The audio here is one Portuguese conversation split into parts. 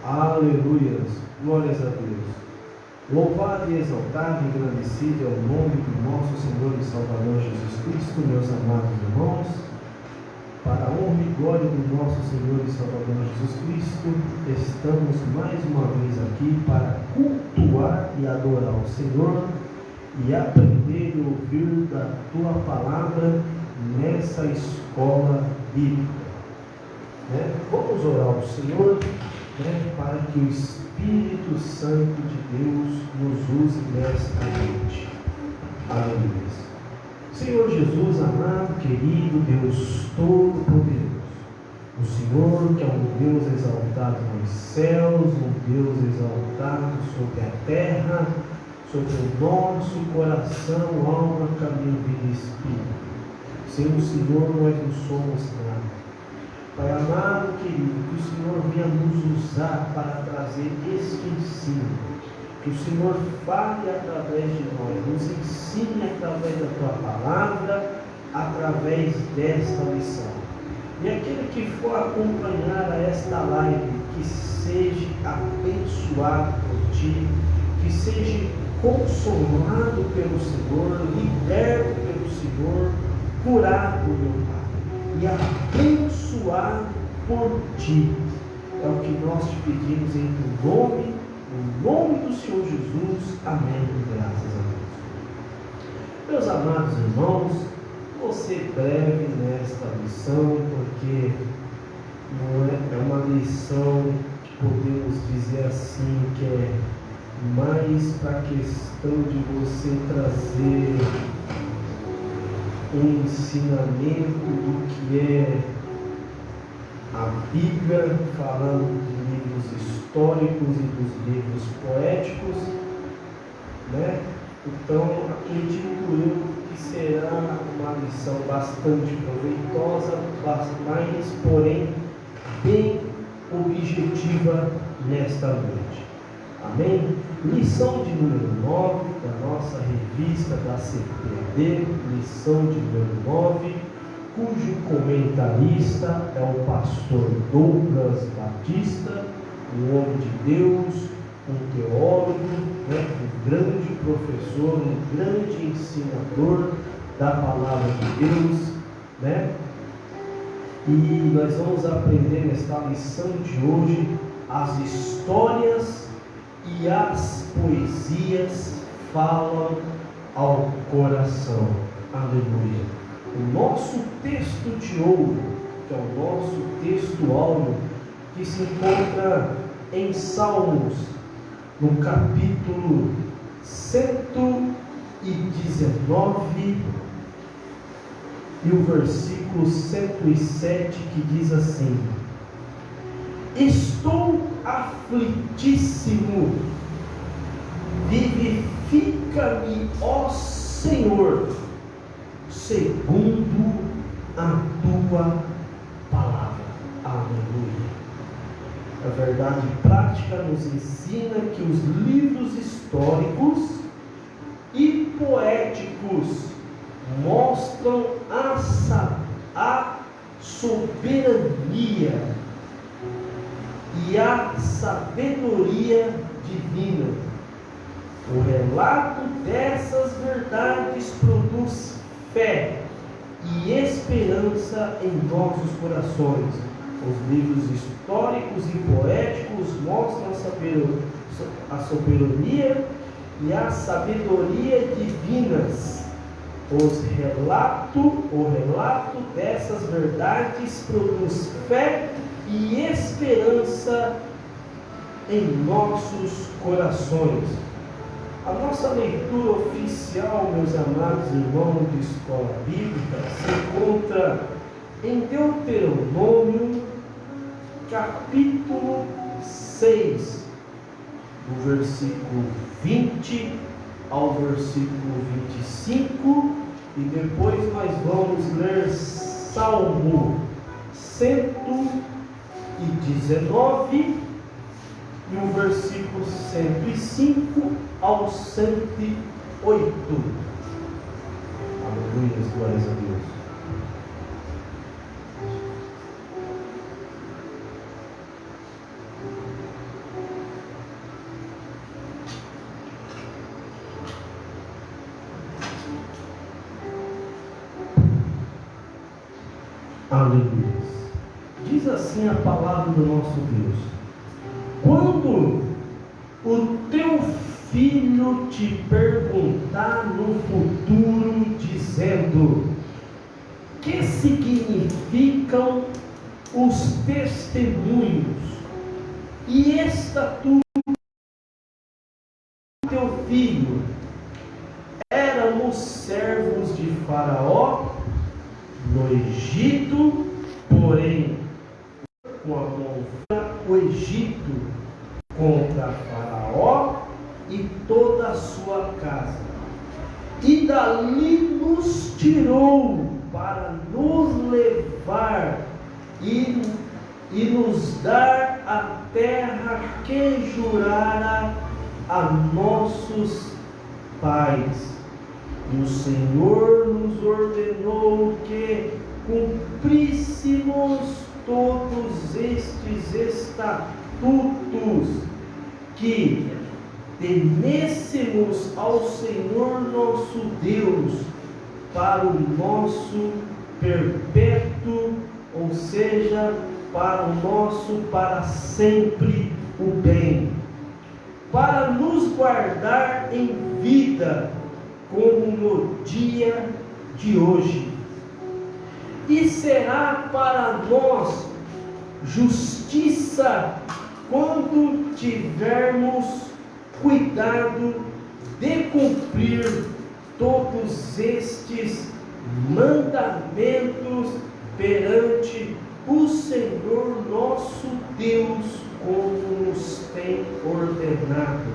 Aleluias, glórias a Deus. Louvado e exaltado e engrandecido é o nome do nosso Senhor e Salvador Jesus Cristo, meus amados irmãos. Para a honra e glória do nosso Senhor e Salvador Jesus Cristo, estamos mais uma vez aqui para cultuar e adorar o Senhor e aprender e ouvir da Tua Palavra nessa escola bíblica. Vamos orar ao Senhor, para que o Espírito Santo de Deus nos use nesta noite. Aleluia. Senhor Jesus amado, querido Deus Todo-Poderoso, o Senhor que é um Deus exaltado nos céus, um Deus exaltado sobre a terra, sobre o nosso coração, alma, caminho, vida e espírito. Sem o Senhor nós não somos nada. Pai amado, querido, que o Senhor venha nos usar para trazer este ensino, que o Senhor fale através de nós, nos ensine através da Tua Palavra, através desta lição. E aquele que for acompanhar a esta live, que seja abençoado por Ti, que seja consolado pelo Senhor, liberto pelo Senhor, curado, meu Pai, e abençoado por Ti. É o que nós te pedimos em Teu nome, no nome do Senhor Jesus. Amém. Graças a Deus. Meus amados irmãos, vou ser breve nesta lição, porque não é uma lição que podemos dizer assim, que é mais para a questão de você trazer um ensinamento do que é a Bíblia, falando de livros históricos e dos livros poéticos, Então, acredito eu que será uma lição bastante proveitosa, mas, porém, bem objetiva nesta noite. Amém? Lição de número 9 da nossa revista da CPAD, lição de número 9, cujo comentarista é o pastor Douglas Batista, um homem de Deus, um teólogo, um grande professor, um grande ensinador da Palavra de Deus, E nós vamos aprender nesta lição de hoje as histórias e as poesias falam ao coração. Aleluia. O nosso texto de ouro, que é o nosso texto áureo, que se encontra em Salmos, no capítulo 119 e o versículo 107, que diz assim: estou aflitíssimo, vivifica-me, ó Senhor, segundo a Tua Palavra. Aleluia. A verdade prática nos ensina que os livros históricos e poéticos mostram a soberania e a sabedoria divina. O relato dessas verdades produz fé e esperança em nossos corações. Os livros históricos e poéticos mostram a soberania e a sabedoria divinas. O relato dessas verdades produz fé e esperança em nossos corações. A nossa leitura oficial, meus amados irmãos de escola bíblica, se encontra em Deuteronômio, capítulo 6, do versículo 20 ao versículo 25, e depois nós vamos ler Salmo 119 e o versículo 105 ao 108. Aleluia, glórias a Deus. Aleluia. Diz assim a palavra do nosso Deus: quando o teu filho te perguntar no futuro, dizendo: que significam os testemunhos e estatutos do teu filho? Éramos servos de Faraó no Egito, porém com a mão o Egito contra Faraó e toda a sua casa, e dali nos tirou para nos levar e nos dar a terra que jurara a nossos pais. E o Senhor nos ordenou que cumpríssemos todos estes estatutos, que temêssemos ao Senhor nosso Deus para o nosso perpétuo, ou seja, para o nosso para sempre o bem, para nos guardar em vida, como no dia de hoje. E será para nós justiça quando tivermos cuidado de cumprir todos estes mandamentos perante o Senhor nosso Deus, como nos tem ordenado.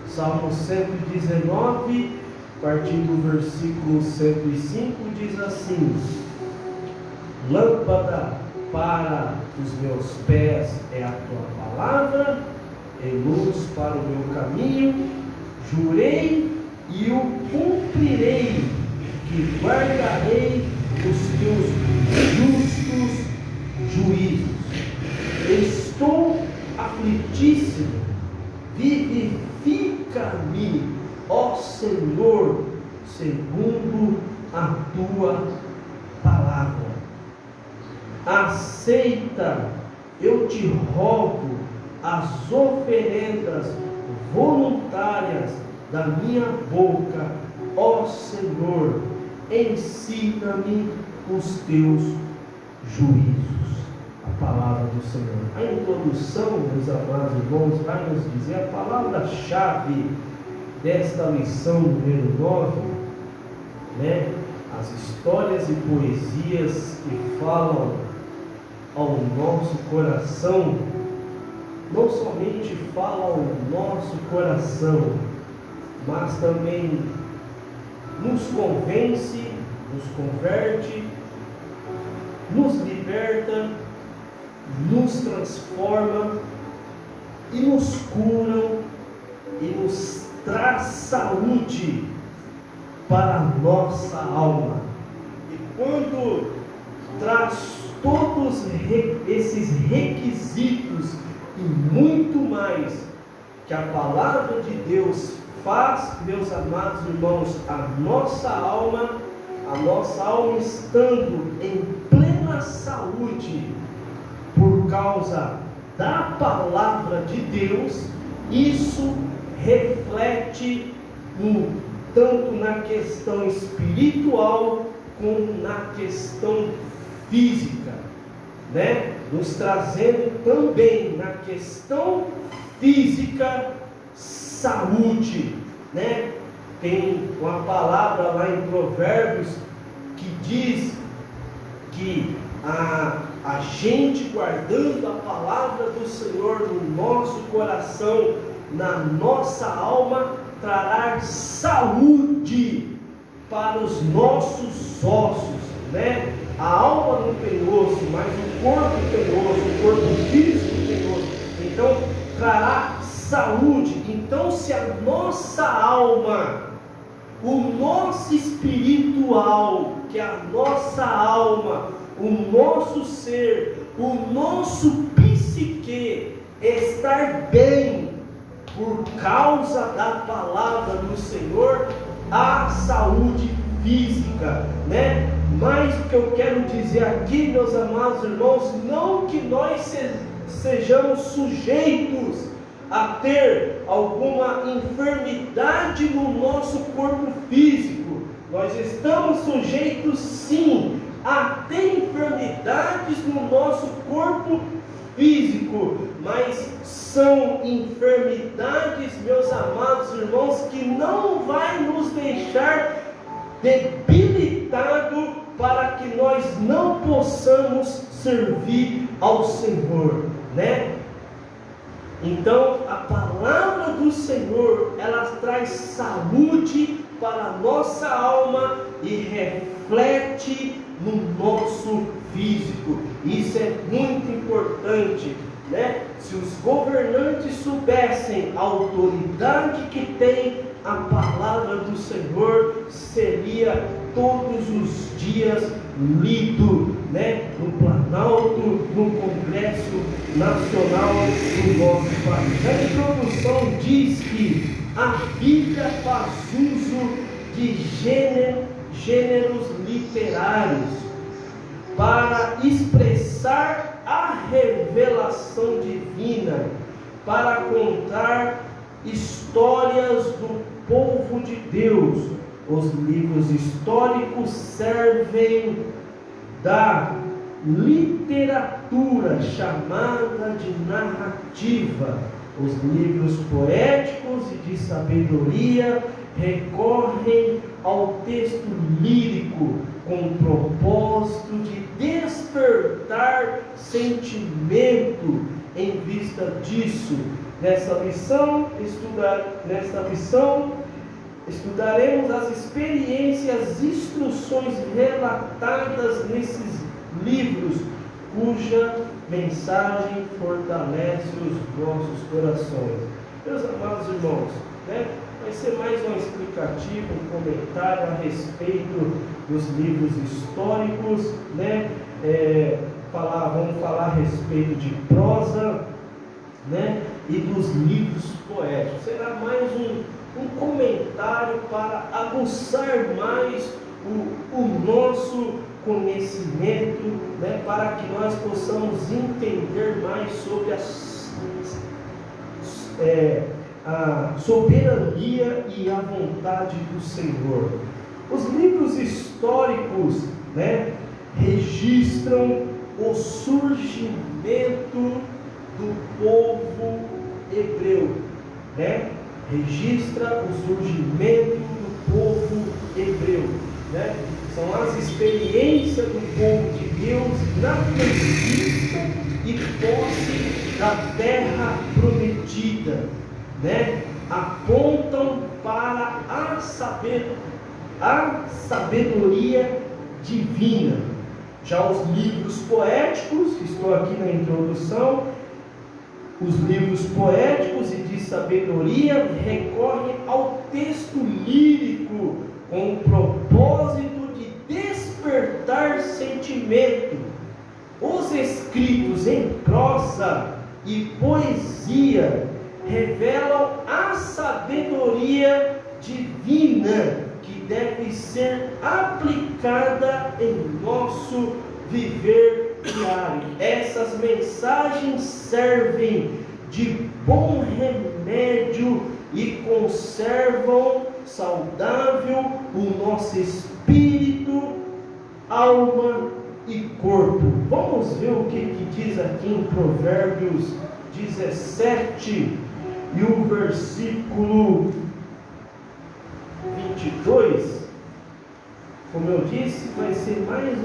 Salmo 119, a partir do versículo 105, diz assim: lâmpada para os meus pés é a tua palavra, e luz para o meu caminho. Jurei e o cumprirei, que guardarei os teus justos juízos. Estou aflitíssimo, vivifica-me, ó Senhor, segundo a tua palavra. Aceita, eu te rogo, as oferendas voluntárias da minha boca, ó Senhor, ensina-me os teus juízos. A palavra do Senhor. A introdução, meus amados irmãos, vai nos dizer a palavra-chave desta lição número 9, né? As histórias e poesias que falam ao nosso coração, não somente falam ao nosso coração, mas também nos convence, nos converte, nos liberta, nos transforma e nos curam e nos traz saúde para a nossa alma. E quando traz todos esses requisitos e muito mais que a palavra de Deus faz, meus amados irmãos, a nossa alma estando em plena saúde por causa da palavra de Deus, isso reflete tanto na questão espiritual como na questão física, né? Nos trazendo também na questão física saúde, né? Tem uma palavra lá em Provérbios que diz que a gente guardando a palavra do Senhor no nosso coração, na nossa alma, trará saúde para os nossos ossos, né? A alma não tem osso, mas o corpo tem osso, o corpo físico tem osso. Então, trará saúde. Então, se a nossa alma, o nosso espiritual, que é a nossa alma, o nosso ser, o nosso psique estar bem por causa da palavra do Senhor, a saúde física, né? Mas o que eu quero dizer aqui, meus amados irmãos, não que nós sejamos sujeitos a ter alguma enfermidade no nosso corpo físico. Nós estamos sujeitos sim a ter enfermidades no nosso corpo físico, mas são enfermidades, meus amados irmãos, que não vai nos deixar debilitado para que nós não possamos servir ao Senhor, né? Então a palavra do Senhor, ela traz saúde para a nossa alma e reflete no nosso físico. Isso é muito importante, né? Se os governantes soubessem a autoridade que tem a palavra do Senhor, seria todos os dias lido, né? No Planalto, no Congresso Nacional do nosso país. A introdução diz que a Bíblia faz uso de gêneros literários para expressar a revelação divina, para contar histórias do povo de Deus. Os livros históricos servem da literatura chamada de narrativa. Os livros poéticos e de sabedoria recorrem ao texto lírico com o propósito de despertar sentimento. Em vista disso, nesta lição estudaremos as experiências, instruções relatadas nesses livros, cuja mensagem fortalece os nossos corações. Meus amados irmãos, né? Vai ser mais um explicativo, um comentário a respeito dos livros históricos, né? Vamos falar a respeito de prosa, né? E dos livros poéticos. Será mais um comentário para aguçar mais o nosso conhecimento, né? Para que nós possamos entender mais sobre a soberania e a vontade do Senhor. Os livros históricos, né, registram o surgimento do povo hebreu, né? Registra o surgimento do povo hebreu, né? São as experiências do povo de Deus na conquista e posse da terra prometida, né? Apontam para a sabedoria divina. Já os livros poéticos, que estou aqui na introdução, os livros poéticos e de sabedoria recorrem ao texto lírico com o propósito de despertar sentimento. Os escritos em prosa e poesia revelam a sabedoria divina que deve ser aplicada em nosso viver diário. Essas mensagens servem de bom remédio e conservam saudável o nosso espírito, alma e corpo. Vamos ver o que diz aqui em Provérbios 17 e o versículo 22. Como eu disse, vai ser mais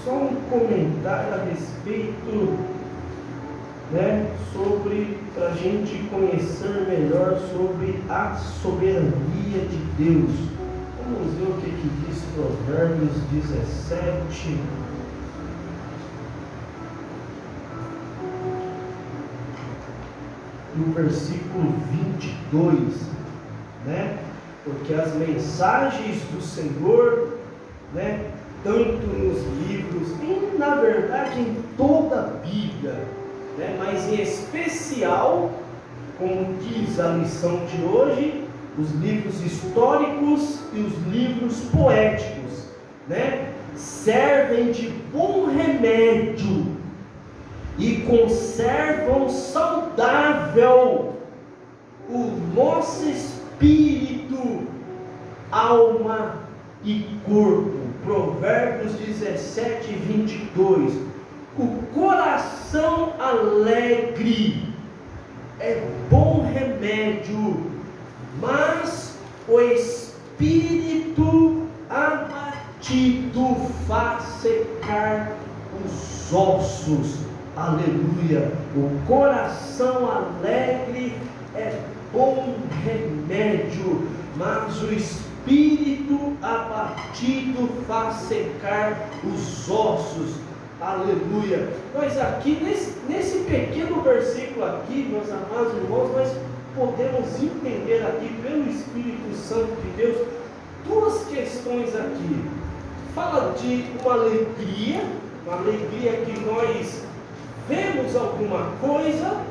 só um comentário a respeito, né, para a gente conhecer melhor sobre a soberania de Deus. Vamos ver o que diz Provérbios 17. No versículo 22, né? Porque as mensagens do Senhor, né, tanto nos livros, e na verdade em toda a Bíblia, né, mas em especial, como diz a lição de hoje, os livros históricos e os livros poéticos, né, servem de bom remédio e conservam saudável o nosso espírito, alma e corpo. Provérbios 17, 22. O coração alegre é bom remédio, mas o espírito abatido faz secar os ossos. Aleluia! O coração alegre é bom remédio, mas o espírito abatido faz secar os ossos. Aleluia! Nós aqui, nesse pequeno versículo aqui, meus amados irmãos, nós podemos entender aqui, pelo Espírito Santo de Deus, duas questões aqui. Fala de uma alegria que nós vemos alguma coisa,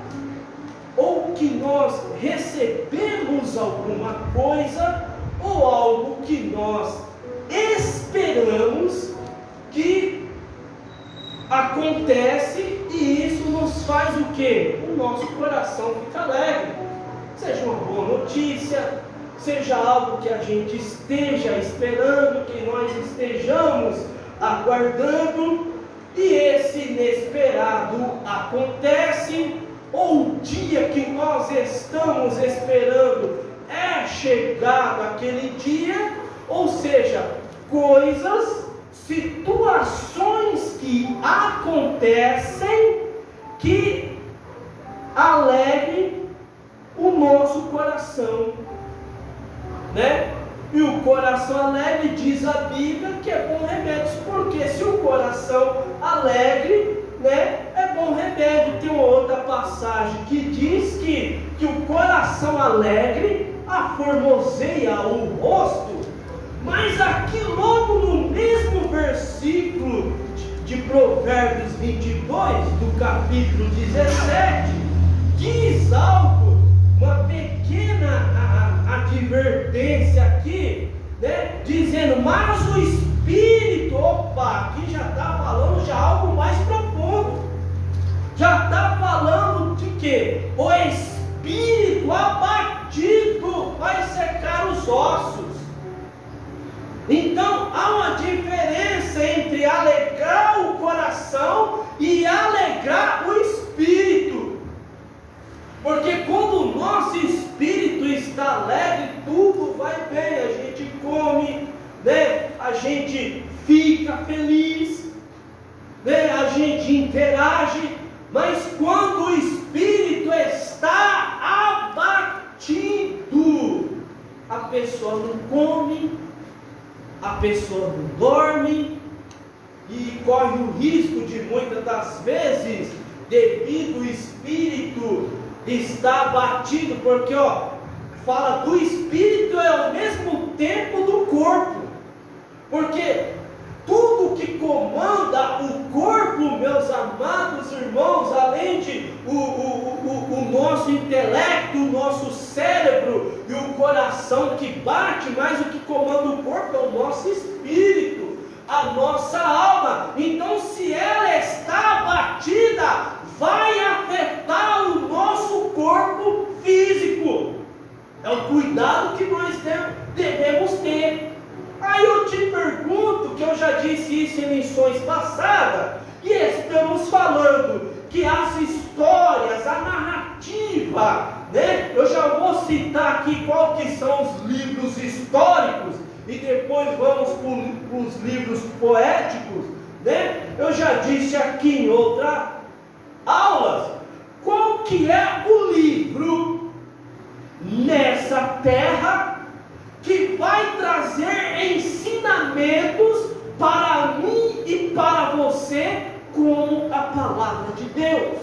ou que nós recebemos alguma coisa, ou algo que nós esperamos que acontece, e isso nos faz o quê? O nosso coração fica alegre. Seja uma boa notícia, seja algo que a gente esteja esperando, que nós estejamos aguardando, e esse inesperado acontece, ou o dia que nós estamos esperando é chegado aquele dia, ou seja, coisas, situações que acontecem que alegrem o nosso coração, né? E o coração alegre, diz a Bíblia, que é bom remédio, porque se o coração alegre, né, é bom remédio. Tem uma outra passagem que diz que o coração alegre aformoseia o rosto. Mas aqui logo no mesmo versículo de Provérbios 22, do capítulo 17, diz algo, uma pequena advertência aqui, né, dizendo, mas o Espírito, aqui já está falando de algo mais profundo, já está falando de que o Espírito abatido vai secar os ossos. Então há uma diferença entre alegrar o coração e alegrar o espírito, porque quando o nosso espírito está alegre, tudo vai bem, a gente come, né? A gente fica feliz, né? A gente interage, mas quando o espírito está abatido, a pessoa não come, a pessoa não dorme, e corre o risco de muitas das vezes, devido ao espírito estar abatido, porque fala do espírito é ao mesmo tempo do corpo, porque tudo que comanda o corpo, meus amados irmãos, além de o nosso intelecto, o nosso cérebro e o coração que bate, mas o que comanda o corpo é o nosso espírito, a nossa alma. Então, se ela está abatida, vai afetar o nosso corpo físico. É o cuidado que nós devemos ter. Aí eu te pergunto, que eu já disse isso em lições passadas, e estamos falando que as histórias, a narrativa, né? Eu já vou citar aqui qual que são os livros históricos, e depois vamos para os livros poéticos, né? Eu já disse aqui em outras aulas, qual que é o livro nessa terra que vai trazer ensinamentos para mim e para você, como a palavra de Deus.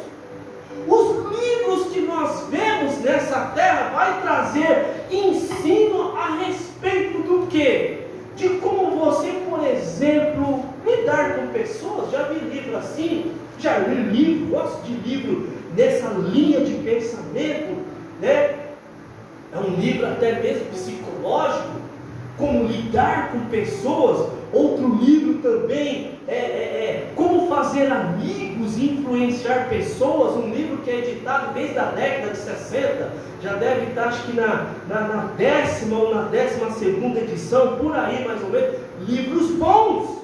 Os livros que nós vemos nessa terra vai trazer ensino a respeito do quê? De como você, por exemplo, lidar com pessoas. Já vi livro assim, já li livro, gosto de livro nessa linha de pensamento, né? É um livro até mesmo psicológico, como lidar com pessoas, Outro livro também Como Fazer Amigos e Influenciar Pessoas, um livro que é editado desde a década de 60, já deve estar acho que na 10ª ou na 12ª edição, por aí mais ou menos. Livros bons,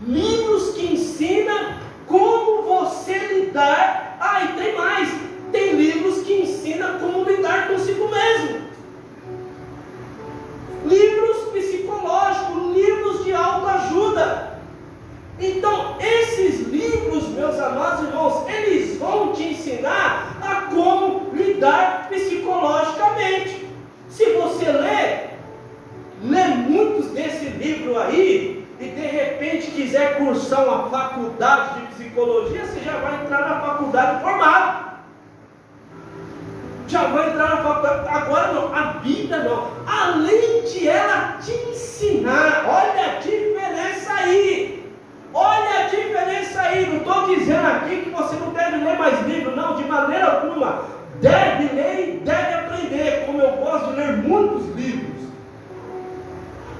livros que ensinam como você lidar. E tem mais, tem livros que ensinam como lidar consigo mesmo, livros psicológicos, livros de autoajuda. Então esses livros, meus amados irmãos, eles vão te ensinar a como lidar psicologicamente. Se você lê muitos desse livro aí, e de repente quiser cursar uma faculdade de psicologia, você já vai entrar na faculdade formado. Já vai entrar na faculdade. Agora não, a Bíblia não. Além de ela te ensinar, olha a diferença aí. Olha a diferença aí. Não estou dizendo aqui que você não deve ler mais livro, não, de maneira alguma. Deve ler e deve aprender, como eu gosto de ler muitos livros.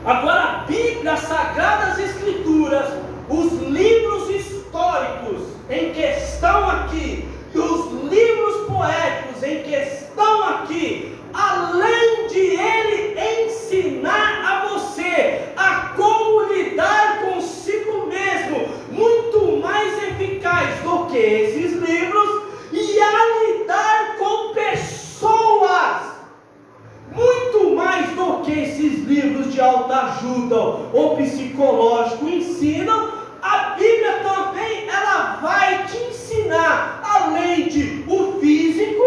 Agora a Bíblia, as Sagradas Escrituras, os livros históricos em questão aqui, e os livros poéticos em questão aqui, além de ele ensinar a você a como lidar consigo mesmo, muito mais eficaz do que esses livros, e a lidar com pessoas, muito mais do que esses livros de autoajuda ou psicológico ensinam. A Bíblia também, ela vai te ensinar, além de o físico,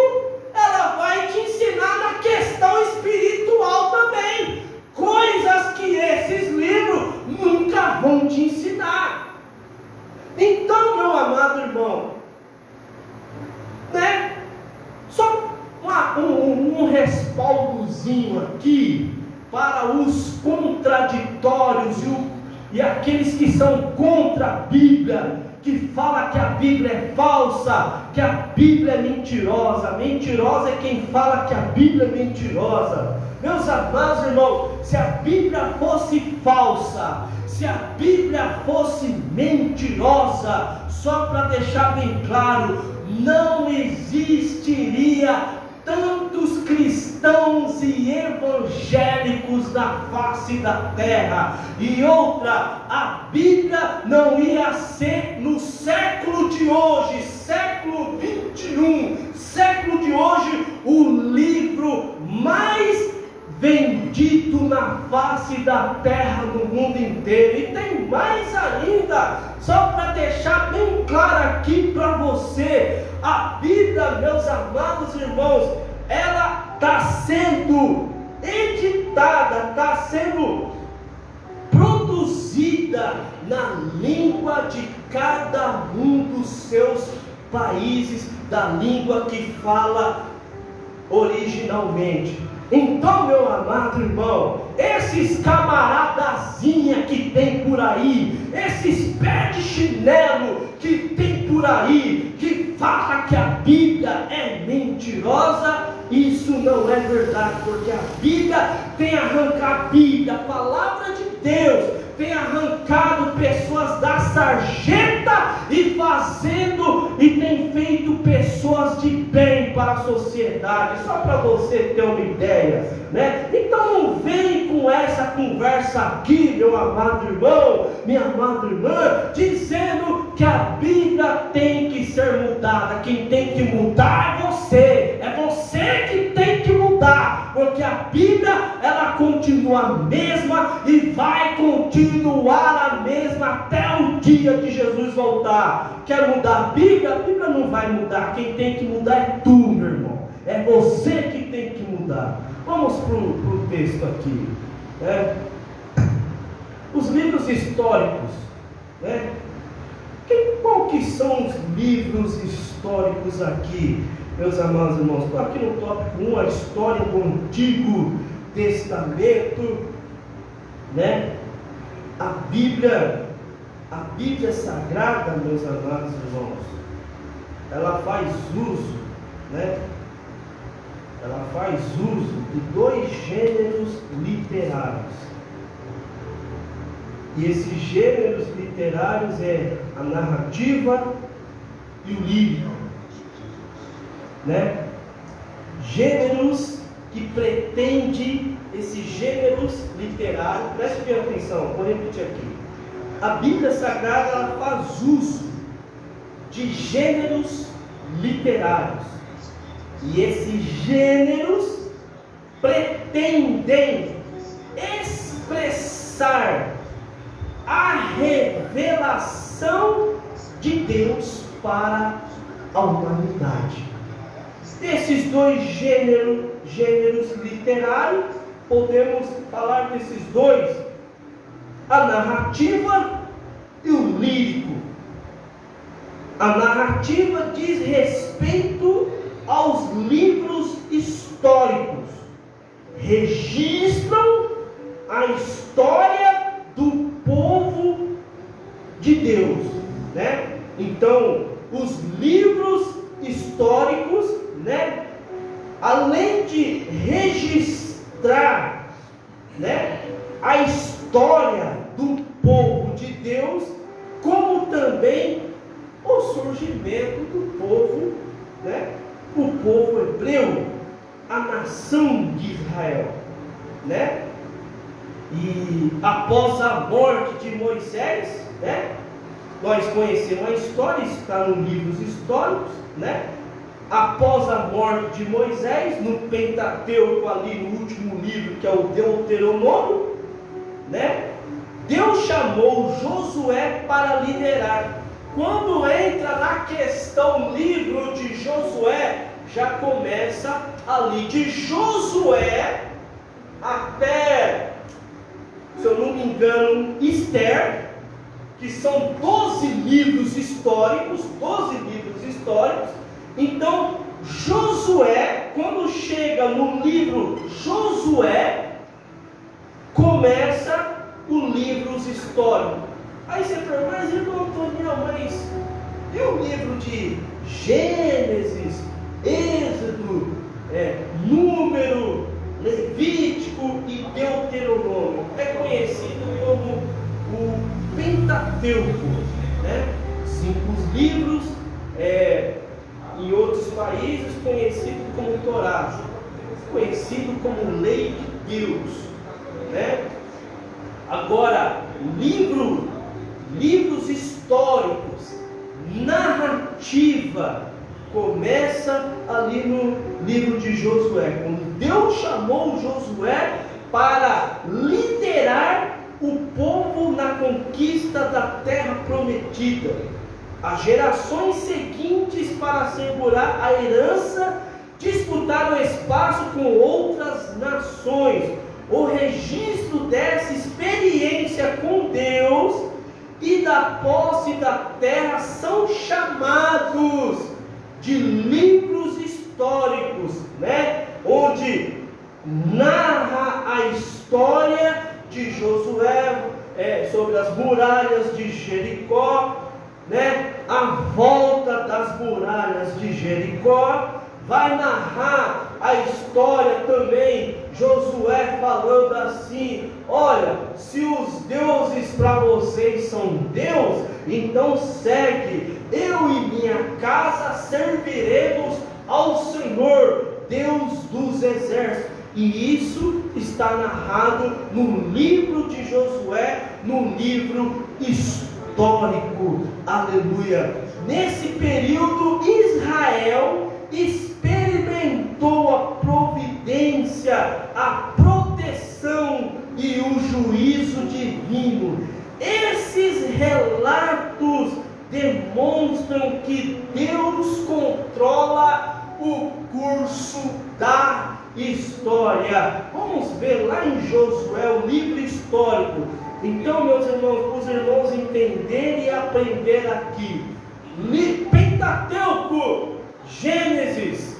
ela vai te ensinar na questão espiritual também, coisas que esses livros nunca vão te ensinar. Então, meu amado irmão, só um respaldozinho aqui para os contraditórios e aqueles que são contra a Bíblia, que fala que a Bíblia é falsa, que a Bíblia é mentirosa. Mentirosa é quem fala que a Bíblia é mentirosa. Meus amados irmãos, se a Bíblia fosse falsa, se a Bíblia fosse mentirosa, só para deixar bem claro, não existiria tantos cristãos e evangélicos na face da terra. E outra, a Bíblia não ia ser no século de hoje, século 21, século de hoje, o livro mais vendido na face da terra no mundo inteiro. E tem mais ainda, só para deixar bem claro aqui para você, a Bíblia, meus amados irmãos, ela está sendo editada, está sendo produzida na língua de cada um dos seus países, da língua que fala originalmente. Então, meu amado irmão, esses camaradazinha que tem por aí, esses pés de chinelo que tem por aí, que fala que a Bíblia é mentirosa, isso não é verdade, porque a Bíblia tem arrancado, a Bíblia, a palavra de Deus, tem arrancado pessoas da sarjeta e tem feito pessoas de bem para a sociedade, só para você ter uma ideia, né? Então não vem com essa conversa aqui, meu amado irmão, minha amada irmã, dizendo que a Bíblia tem que ser mudada. Quem tem que mudar é você que tem que mudar, porque a Bíblia, ela continua a mesma e vai continuar a mesma até o dia que Jesus voltar. Quer mudar a Bíblia não vai mudar. Quem tem que mudar é tu, meu irmão, é você que tem que mudar. Vamos para o texto aqui, né? Os livros históricos, né? Qual que são os livros históricos aqui, meus amados irmãos? Estou aqui no tópico 1, a história do Antigo Testamento, né? A Bíblia Sagrada, meus amados irmãos, ela faz uso, né? Ela faz uso de dois gêneros literários. E esses gêneros literários é a narrativa e o lírico, né? Gêneros que pretende, esses gêneros literários, preste bem atenção, vou repetir aqui. A Bíblia Sagrada, ela faz uso de gêneros literários, e esses gêneros pretendem expressar a revelação de Deus para a humanidade. Desses dois gêneros literários, podemos falar desses dois: a narrativa e o lírico. A narrativa diz respeito aos livros históricos, registram a história do povo de Deus, né? Então, os livros históricos, né, além de registrar, né, a história do povo de Deus, como também o surgimento do povo, né, o povo hebreu, a nação de Israel, né? E após a morte de Moisés, né, nós conhecemos a história, está nos livros históricos, né? Após a morte de Moisés, no Pentateuco, ali no último livro, que é o Deuteronômio, né, Deus chamou Josué para liderar. Quando entra na questão livro de Josué, já começa ali de Josué até, se eu não me engano, Esther, que são 12 livros históricos, Então, Josué, quando chega no livro Josué, começa o livro histórico. Aí você pergunta, mas irmão Antônio, mas e o livro de Gênesis, Êxodo, Número, Levítico e Deuteronômio? É conhecido como o Pentateuco, né? 5 livros, em outros países conhecido como Torá, conhecido como Lei de Deus, né? Agora, livros históricos, narrativa, começa ali no livro de Josué, quando Deus chamou Josué para liderar o povo na conquista da terra prometida, as gerações seguintes para assegurar a herança, disputar o espaço com outras nações. O registro dessa experiência com Deus e da posse da terra são chamados de livros históricos, né? Onde narra a história de Josué, sobre as muralhas de Jericó, né? A volta das muralhas de Jericó. Vai narrar a história também, Josué falando assim: olha, se os deuses para vocês são Deus, então segue, eu e minha casa serviremos ao Senhor, Deus dos exércitos. E isso está narrado no livro de Josué, no livro histórico, aleluia. Nesse período, Israel experimentou a providência, a proteção e o juízo divino. Esses relatos demonstram que Deus controla o curso da história. Vamos ver lá em Josué, o livro histórico. Então, meus irmãos, os irmãos entenderem e aprender aqui. Pentateuco, Gênesis,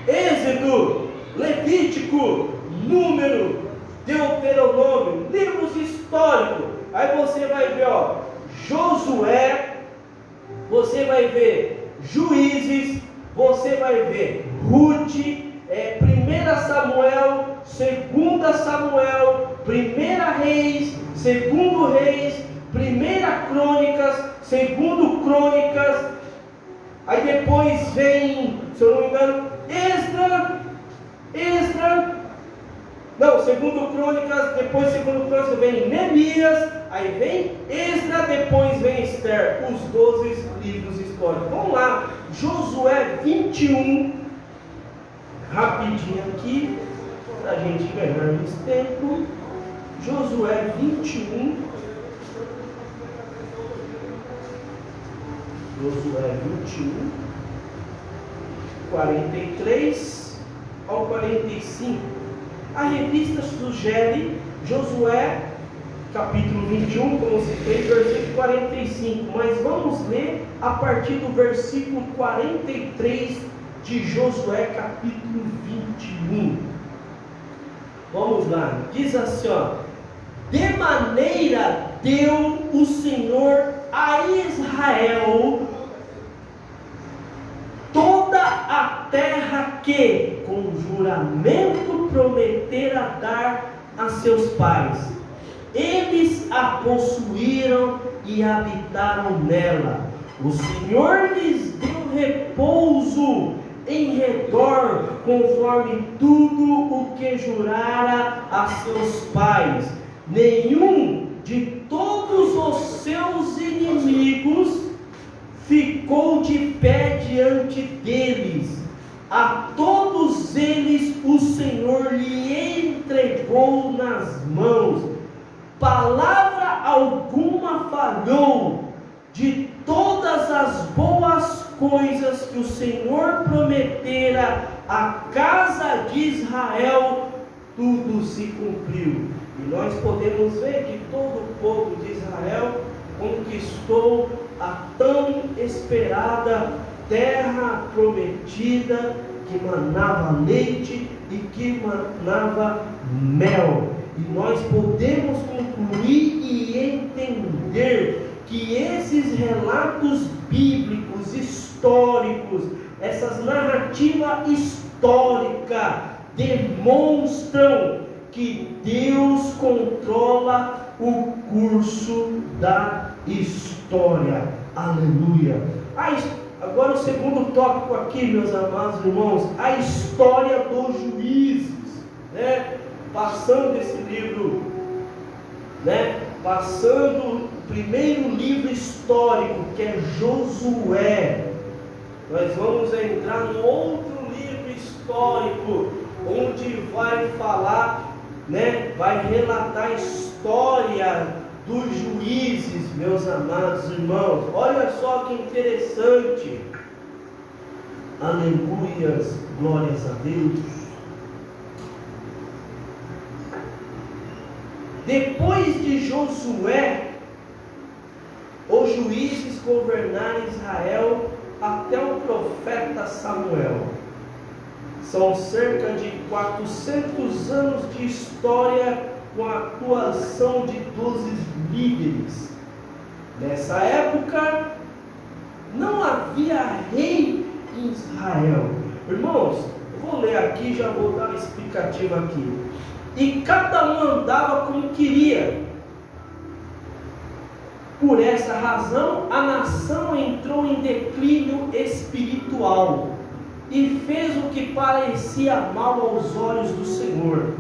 Êxodo, Levítico, Número, Deuteronômio, livros históricos. Aí você vai ver, Josué, você vai ver Juízes, você vai ver Ruth, 1 Samuel, 2 Samuel, 1 Reis, Segundo Reis, Primeira Crônicas, Segundo Crônicas, aí depois vem, se eu não me engano, Segundo Crônicas, depois Segundo Crônicas vem Neemias, aí vem Esdras, depois vem Esther, os 12 livros históricos. Vamos lá, Josué 21, rapidinho aqui, para a gente ganhar mais tempo. Josué 21. Josué 21, 43 ao 45. A revista sugere Josué, capítulo 21, como citei, versículo 45. Mas vamos ler a partir do versículo 43 de Josué, capítulo 21. Vamos lá, diz assim, ó: de maneira deu o Senhor a Israel toda a terra que com juramento prometera dar a seus pais. Eles a possuíram e habitaram nela. O Senhor lhes deu repouso em redor, conforme tudo o que jurara a seus pais. Nenhum de todos os seus inimigos ficou de pé diante deles. A todos eles o Senhor lhe entregou nas mãos. Palavra alguma falhou de todas as boas coisas que o Senhor prometera à casa de Israel, tudo se cumpriu. E nós podemos ver que todo o povo de Israel conquistou a tão esperada terra prometida, que manava leite e que manava mel. E nós podemos concluir e entender que esses relatos bíblicos, históricos, essas narrativas históricas demonstram que Deus controla o curso da história. Aleluia. Agora o segundo tópico aqui, meus amados irmãos, a história dos juízes, né? Passando esse livro, né? Passando o primeiro livro histórico, que é Josué, nós vamos entrar no outro livro histórico, onde vai falar, né? Vai relatar a história dos juízes, meus amados irmãos. Olha só que interessante. Aleluias, glórias a Deus. Depois de Josué, os juízes governaram Israel até o profeta Samuel. São cerca de 400 anos de história com a atuação de 12 líderes. Nessa época, não havia rei em Israel. Irmãos, eu vou ler aqui e já vou dar uma explicativa aqui. E cada um andava como queria. Por essa razão, a nação entrou em declínio espiritual e fez o que parecia mal aos olhos do Senhor.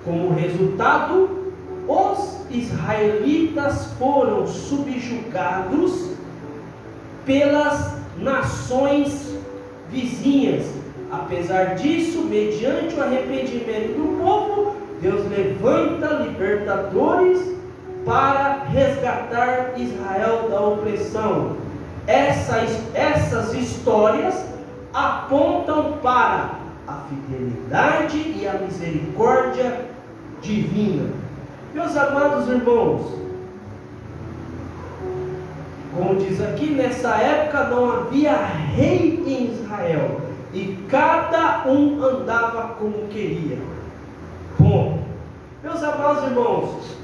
Como resultado, os israelitas foram subjugados pelas nações vizinhas. Apesar disso, mediante o arrependimento do povo, Deus levanta libertadores para resgatar Israel da opressão. Essas histórias apontam para a fidelidade e a misericórdia divina. Meus amados irmãos, como diz aqui, nessa época não havia rei em Israel e cada um andava como queria. Bom, meus amados irmãos,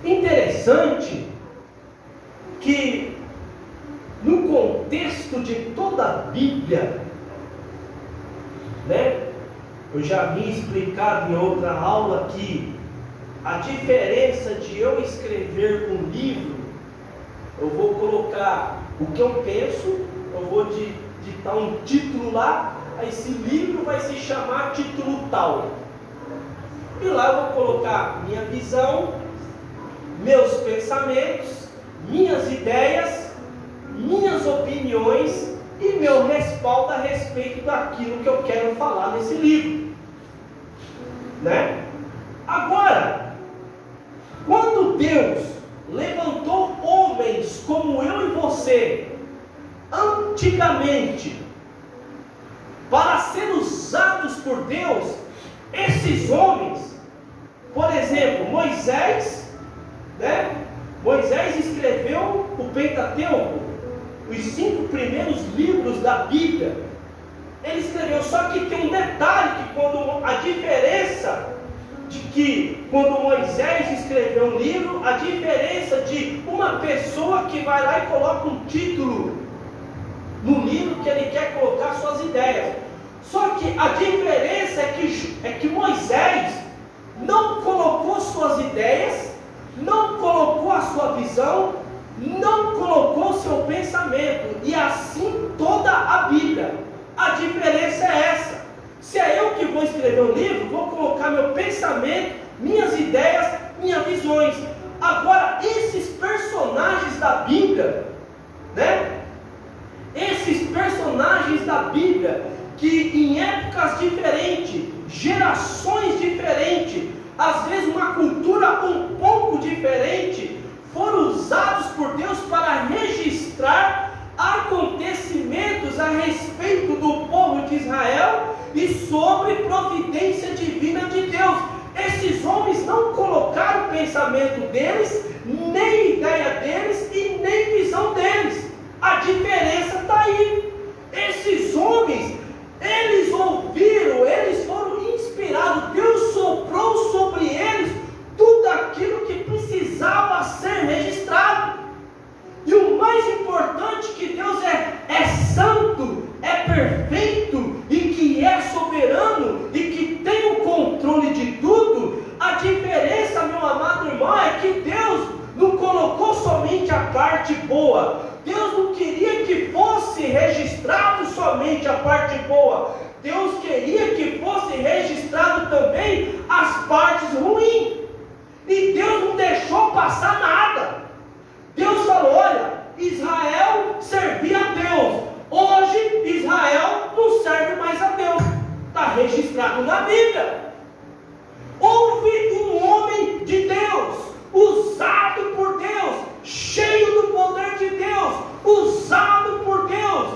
interessante que no contexto de toda a Bíblia, né? Eu já havia explicado em outra aula que a diferença de eu escrever um livro, eu vou colocar o que eu penso, eu vou digitar um título lá, aí esse livro vai se chamar título tal. E lá eu vou colocar minha visão, meus pensamentos, minhas ideias, minhas opiniões e meu respaldo a respeito daquilo que eu quero falar nesse livro, né? Agora, quando Deus levantou homens como eu e você, antigamente, para ser usados por Deus, esses homens, por exemplo, Moisés, né? Moisés escreveu o Pentateuco, os 5 primeiros livros da Bíblia. Ele escreveu, só que tem um detalhe, que quando a diferença de que quando Moisés escreveu um livro, a diferença de uma pessoa que vai lá e coloca um título no livro que ele quer colocar suas ideias. Só que a diferença é que Moisés não colocou suas ideias, não colocou a sua visão, não colocou seu pensamento, e assim toda a Bíblia. A diferença é essa. Se é eu que vou escrever um livro, vou colocar meu pensamento, minhas ideias, minhas visões. Agora, esses personagens da Bíblia, né? Esses personagens da Bíblia, que em épocas diferentes, gerações diferentes, às vezes uma cultura um pouco diferente, foram usados por Deus para registrar acontecimentos a respeito do povo de Israel e sobre providência divina de Deus. Esses homens não colocaram o pensamento deles, nem ideia deles e nem visão deles. A diferença está aí. Esses homens, eles ouviram, eles foram inspirados, Deus soprou sobre eles tudo aquilo que precisava ser registrado. E o mais importante, que Deus é santo, é perfeito e que é soberano e que tem o controle de tudo. A diferença, meu amado irmão, é que Deus não colocou somente a parte boa. Deus não queria que fosse registrado somente a parte boa. Deus queria que fosse registrado também as partes ruins. E Deus não deixou passar nada. Deus falou, olha, Israel servia a Deus. Hoje Israel não serve mais a Deus. Está registrado na Bíblia. Houve um homem de Deus, usado por Deus, cheio do poder de Deus, usado por Deus.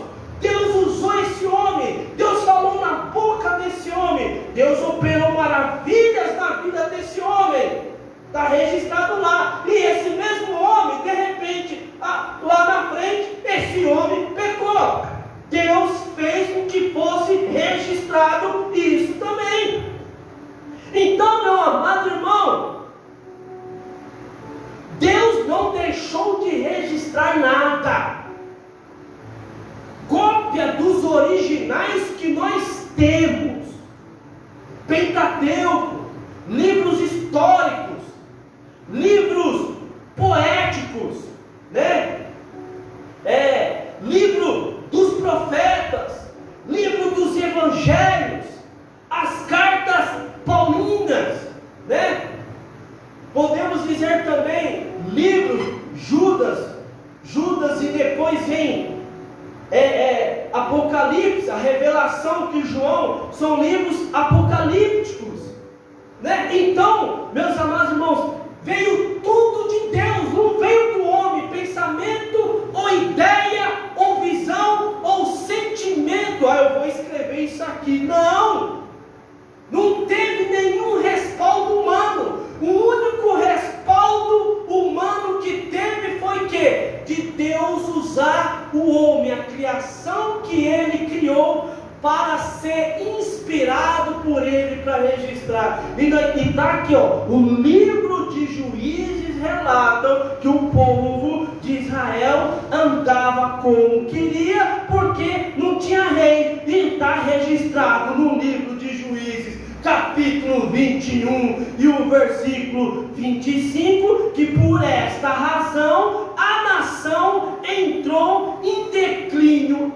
Deus usou esse homem, Deus falou na boca desse homem, Deus operou maravilhas na vida desse homem. Está registrado lá. E esse mesmo homem, de repente, lá na frente, esse homem pecou. Deus fez com que fosse registrado isso também. Então, meu amado irmão, Deus não deixou de registrar nada. Cópia dos originais que nós temos, Pentateuco, livros históricos, livros poéticos, né? Livro dos profetas, livro dos evangelhos, as cartas paulinas, né? Podemos dizer também livro Judas e depois vem Apocalipse, a revelação que João, são livros apocalípticos, né? Então, meus amados irmãos, veio tudo de Deus, não veio do homem, pensamento, ou ideia, ou visão, ou sentimento. Eu vou escrever isso aqui. Não teve nenhum respaldo humano. O único respaldo humano que teve foi que? De Deus usar o homem, a criação que Ele criou, para ser inspirado por Ele para registrar. E está aqui, o livro de Juízes relata que o povo de Israel andava como queria, porque não tinha rei. E está registrado no livro de Juízes, capítulo capítulo 21 e o versículo 25, que por esta razão a nação entrou em declínio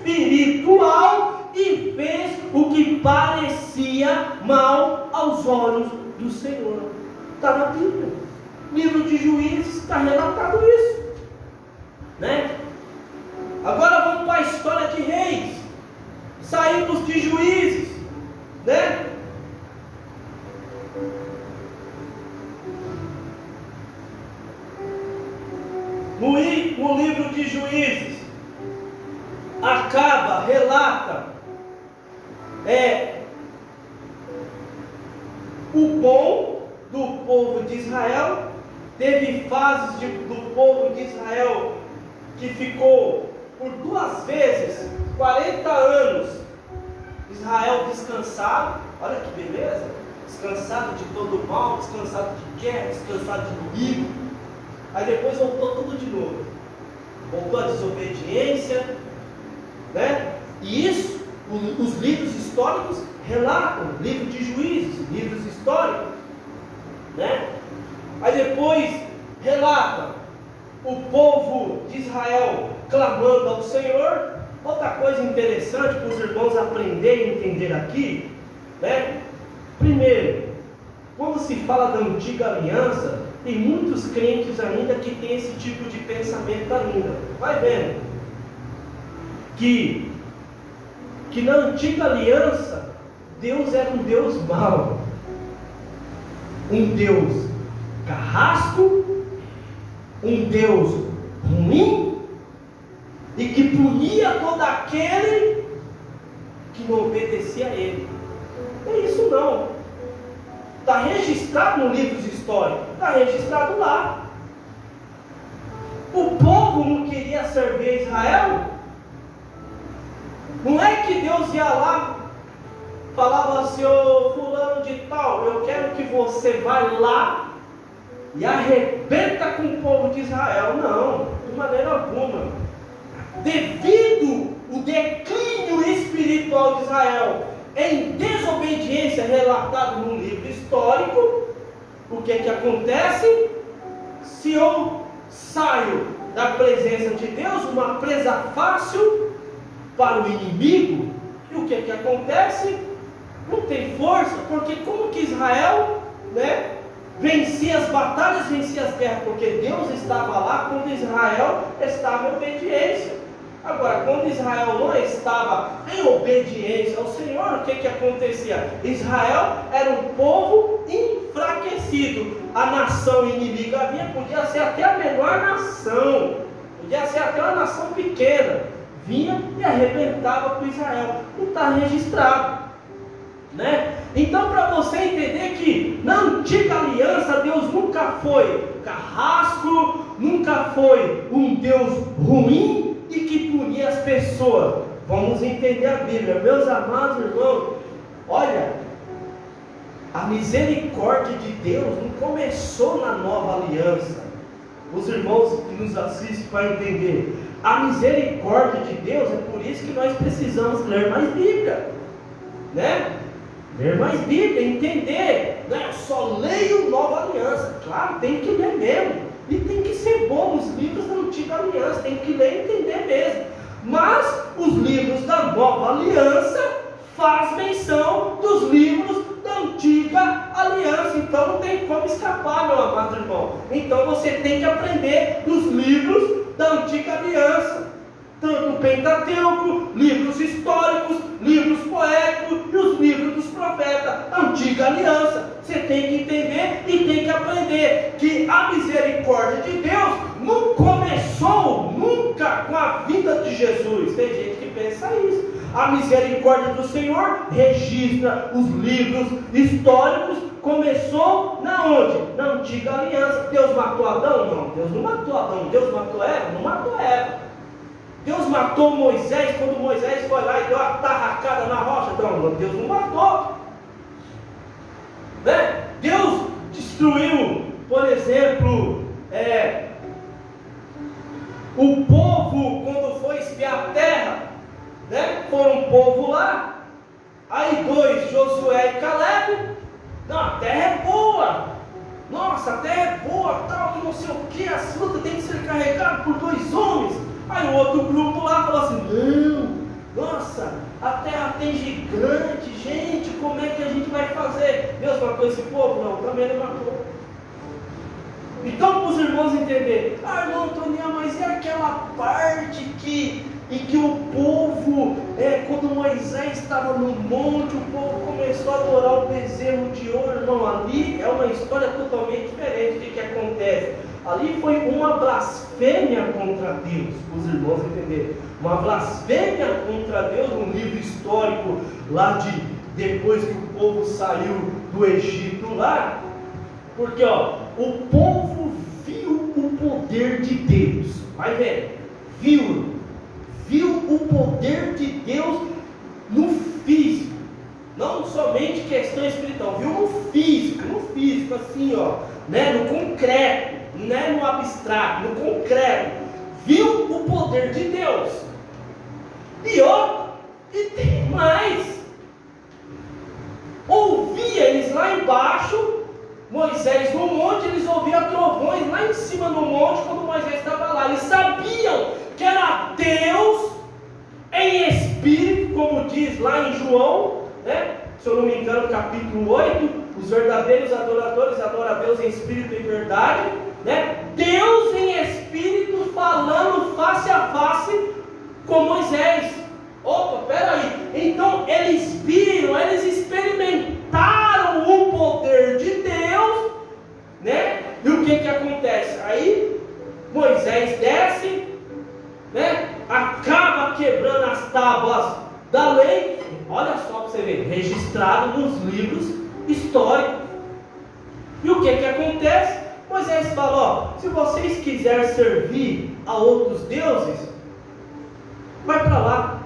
espiritual e fez o que parecia mal aos olhos do Senhor. Está na Bíblia, livro de Juízes, está relatado isso, né? Agora vamos para a história de Reis. Saímos de Juízes, né? No livro de Juízes, relata o bom do povo de Israel. Teve fases do povo de Israel que ficou por 2 vezes 40 anos Israel descansado. Olha que beleza, descansado de todo o mal, descansado de guerra, descansado de inimigo. Aí depois voltou tudo de novo, voltou a desobediência, né? E isso os livros históricos relatam, livro de Juízes, livros históricos, né? Aí depois relata o povo de Israel clamando ao Senhor. Outra coisa interessante para os irmãos aprenderem e entender aqui, né? Primeiro, quando se fala da antiga aliança, tem muitos crentes ainda que têm esse tipo de pensamento ainda. Vai vendo que na antiga aliança Deus era um Deus mau, um Deus carrasco, um Deus ruim, e que punia todo aquele que não obedecia a Ele. Não é isso não. Está registrado nos livros históricos, está registrado lá. O povo não queria servir a Israel. Não é que Deus ia lá, falava assim: ô fulano de tal, eu quero que você vá lá e arrebenta com o povo de Israel. Não, de maneira alguma. Devido ao declínio espiritual de Israel em desobediência, relatado no livro histórico, o que acontece? Se eu saio da presença de Deus, uma presa fácil para o inimigo, e o que acontece? Não tem força, porque como que Israel, né, vencia as batalhas, vencia as guerras? Porque Deus estava lá quando Israel estava em obediência. Agora, quando Israel não estava em obediência ao Senhor, o que acontecia? Israel era um povo enfraquecido. A nação inimiga podia ser até a menor nação, podia ser até uma nação pequena, vinha e arrebentava com Israel. Não está registrado, né? Então, para você entender que na antiga aliança Deus nunca foi carrasco, nunca foi um Deus ruim e que punia as pessoas. Vamos entender a Bíblia, meus amados irmãos. Olha, a misericórdia de Deus não começou na nova aliança. Os irmãos que nos assistem para entender, a misericórdia de Deus, é por isso que nós precisamos ler mais Bíblia, né? Ler mais Bíblia, entender, né? Eu só leio nova aliança. Claro, tem que ler mesmo. E tem que ser bom nos livros da antiga aliança, tem que ler e entender mesmo. Mas os livros da nova aliança faz menção dos livros da antiga aliança. Então não tem como escapar, meu amado irmão. Então você tem que aprender dos livros da antiga aliança. Tanto o Pentateuco, livros históricos, livros poéticos e os livros dos profetas, antiga aliança. Você tem que entender e tem que aprender que a misericórdia de Deus não começou nunca com a vinda de Jesus. Tem gente que pensa isso. A misericórdia do Senhor registra os livros históricos. Começou na onde? Na antiga aliança. Deus matou Adão? Não, Deus não matou Adão. Deus matou Eva? Não matou Eva. Deus matou Moisés quando Moisés foi lá e deu uma tarracada na rocha? Não, Deus não matou, né? Deus destruiu, por exemplo, o povo quando foi espiar a terra, né? Foram um povo lá, aí 2, Josué e Caleb, a terra é boa. Nossa, a terra é boa, tal, que não sei o que, as frutas têm que ser carregadas por 2 homens. Aí o outro grupo lá falou assim: não, nossa, a terra tem gigante, gente, como é que a gente vai fazer? Deus matou esse povo? Não, também não matou. Então, para os irmãos entenderem, irmão Antônio, mas é aquela parte em que o povo, quando Moisés estava no monte, o povo começou a adorar o bezerro de ouro. Irmão, ali é uma história totalmente diferente. O que acontece? Ali foi uma blasfêmia contra Deus, para os irmãos entenderem. Uma blasfêmia contra Deus, um livro histórico lá depois que o povo saiu do Egito lá. Porque o povo viu o poder de Deus. Vai ver, viu o poder de Deus no físico, não somente questão espiritual, viu no físico, assim, no concreto, não é no abstrato, no concreto, viu o poder de Deus. E tem mais, ouvia eles lá embaixo, Moisés no monte, eles ouviam trovões lá em cima no monte, quando Moisés estava lá, eles sabiam que era Deus em espírito, como diz lá em João, se eu não me engano, capítulo 8, os verdadeiros adoradores adoram a Deus em espírito e verdade, Deus em espírito falando face a face com Moisés. Opa, peraí, então eles viram, eles experimentaram o poder de Deus, e o que acontece? Aí Moisés desce, acaba quebrando as tábuas da lei. Olha só para você ver, registrado nos livros históricos. E o que acontece? Moisés fala: se vocês quiserem servir a outros deuses, vai para lá.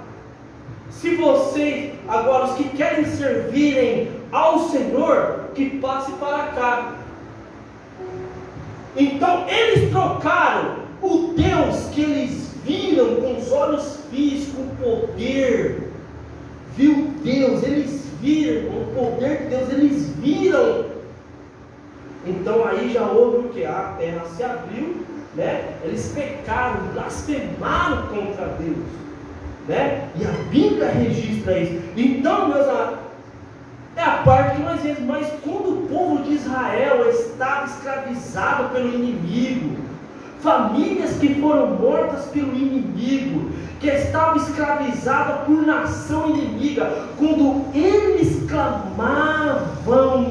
Se vocês, agora os que querem servirem ao Senhor, que passe para cá. Então eles trocaram o Deus que eles viram com os olhos físicos, o poder, viu Deus, eles viram o poder de Deus, eles viram. Então aí já houve o que? A terra se abriu, eles pecaram, blasfemaram contra Deus, e a Bíblia registra isso. Então, meus amados, é a parte que nós vemos. Mas quando o povo de Israel estava escravizado pelo inimigo, famílias que foram mortas pelo inimigo, que estavam escravizadas por nação inimiga, quando eles clamavam,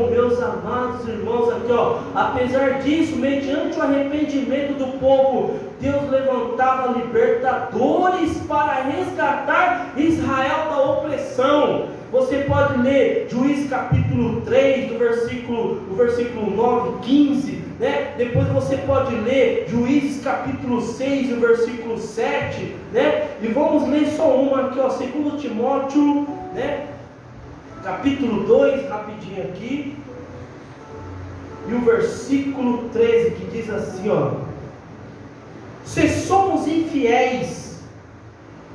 meus amados irmãos, aqui apesar disso, mediante o arrependimento do povo, Deus levantava libertadores para resgatar Israel da opressão. Você pode ler Juízes capítulo 3, do versículo 9, 15, Depois você pode ler Juízes capítulo 6, do versículo 7, E vamos ler só uma aqui, 2 Timóteo, capítulo 2, rapidinho aqui, e o versículo 13, que diz assim, se somos infiéis,